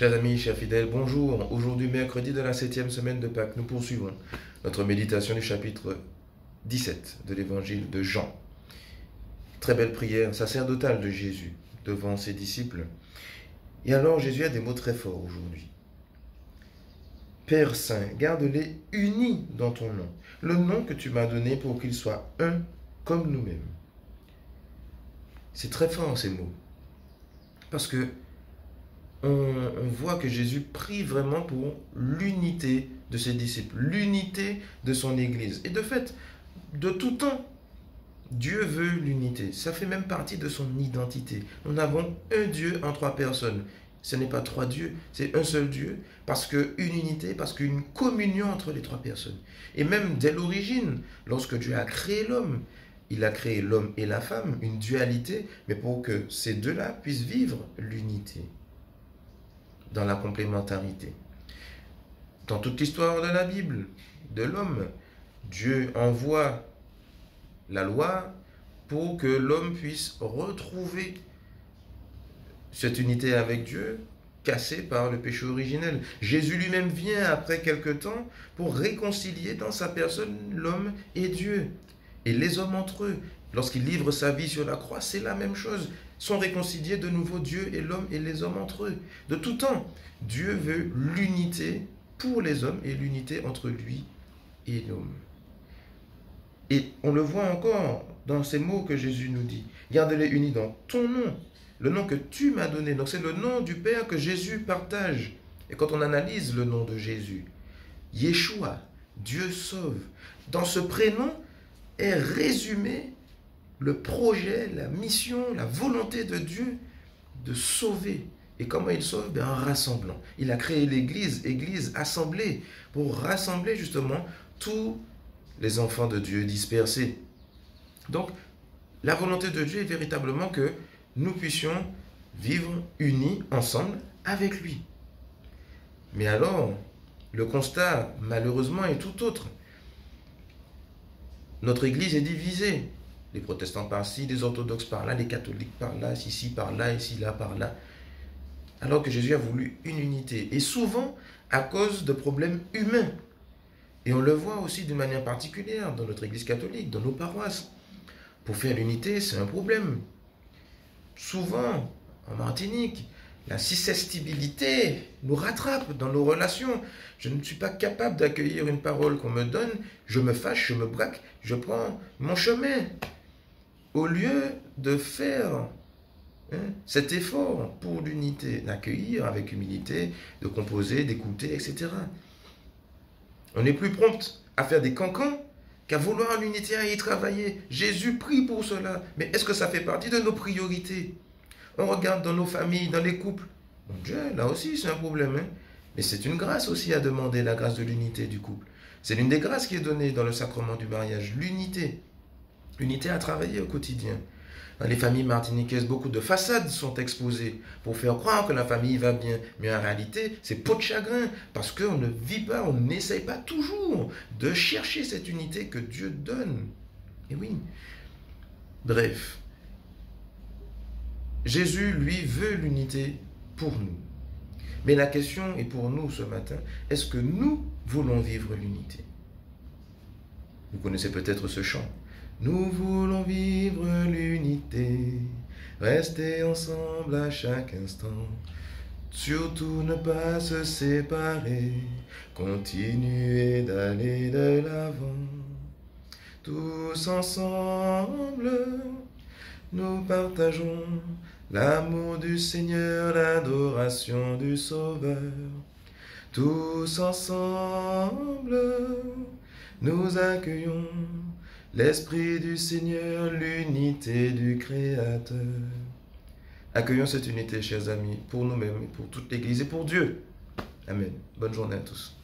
Chers amis, chers fidèles, bonjour. Aujourd'hui, mercredi de la 7e semaine de Pâques, nous poursuivons notre méditation du chapitre 17 de l'évangile de Jean. Très belle prière sacerdotale de Jésus devant ses disciples. Et alors, Jésus a des mots très forts aujourd'hui. Père Saint, garde-les unis dans ton nom, le nom que tu m'as donné pour qu'ils soient un comme nous-mêmes. C'est très fort ces mots. Parce que on voit que Jésus prie vraiment pour l'unité de ses disciples, l'unité de son Église. Et de fait, de tout temps, Dieu veut l'unité. Ça fait même partie de son identité. Nous avons un Dieu en trois personnes. Ce n'est pas trois dieux, c'est un seul Dieu, parce qu'une unité, parce qu'une communion entre les trois personnes. Et même dès l'origine, lorsque Dieu a créé l'homme, il a créé l'homme et la femme, une dualité, mais pour que ces deux-là puissent vivre l'unité, dans la complémentarité. Dans toute l'histoire de la Bible, de l'homme, Dieu envoie la loi pour que l'homme puisse retrouver cette unité avec Dieu, cassée par le péché originel. Jésus lui-même vient après quelque temps pour réconcilier dans sa personne l'homme et Dieu. Et les hommes entre eux, lorsqu'il livre sa vie sur la croix, c'est la même chose. Sont réconciliés de nouveau Dieu et l'homme et les hommes entre eux. De tout temps, Dieu veut l'unité pour les hommes et l'unité entre lui et l'homme. Et on le voit encore dans ces mots que Jésus nous dit. Garde-les unis dans ton nom, le nom que tu m'as donné. Donc c'est le nom du Père que Jésus partage. Et quand on analyse le nom de Jésus, Yeshua, Dieu sauve, dans ce prénom est résumé le projet, la mission, la volonté de Dieu de sauver. Et comment il sauve? En rassemblant. Il a créé l'Église, Église assemblée, pour rassembler justement tous les enfants de Dieu dispersés. Donc, la volonté de Dieu est véritablement que nous puissions vivre unis ensemble avec lui. Mais alors, le constat, malheureusement, est tout autre. Notre Église est divisée. Les protestants par-ci, les orthodoxes par-là, les catholiques par-là, ici, par-là, ici, là, par-là. Alors que Jésus a voulu une unité. Et souvent, à cause de problèmes humains. Et on le voit aussi d'une manière particulière dans notre Église catholique, dans nos paroisses. Pour faire l'unité, c'est un problème. Souvent, en Martinique, la susceptibilité nous rattrape dans nos relations. Je ne suis pas capable d'accueillir une parole qu'on me donne. Je me fâche, je me braque, je prends mon chemin. Au lieu de faire cet effort pour l'unité, d'accueillir avec humilité, de composer, d'écouter, etc. On est plus prompt à faire des cancans qu'à vouloir l'unité, à y travailler. Jésus prie pour cela. Mais est-ce que ça fait partie de nos priorités? On regarde dans nos familles, dans les couples. Mon Dieu, là aussi c'est un problème. Mais c'est une grâce aussi à demander, la grâce de l'unité du couple. C'est l'une des grâces qui est donnée dans le sacrement du mariage, l'unité. L'unité à travailler au quotidien. Dans les familles martiniquaises, beaucoup de façades sont exposées pour faire croire que la famille va bien. Mais en réalité, c'est peau de chagrin parce qu'on ne vit pas, on n'essaye pas toujours de chercher cette unité que Dieu donne. Et oui. Bref. Jésus, lui, veut l'unité pour nous. Mais la question est pour nous ce matin, est-ce que nous voulons vivre l'unité? Vous connaissez peut-être ce chant. Nous voulons vivre l'unité, rester ensemble à chaque instant, surtout ne pas se séparer, continuer d'aller de l'avant. Tous ensemble, nous partageons l'amour du Seigneur, l'adoration du Sauveur. Tous ensemble, nous accueillons l'Esprit du Seigneur, l'unité du Créateur. Accueillons cette unité, chers amis, pour nous-mêmes, pour toute l'Église et pour Dieu. Amen. Bonne journée à tous.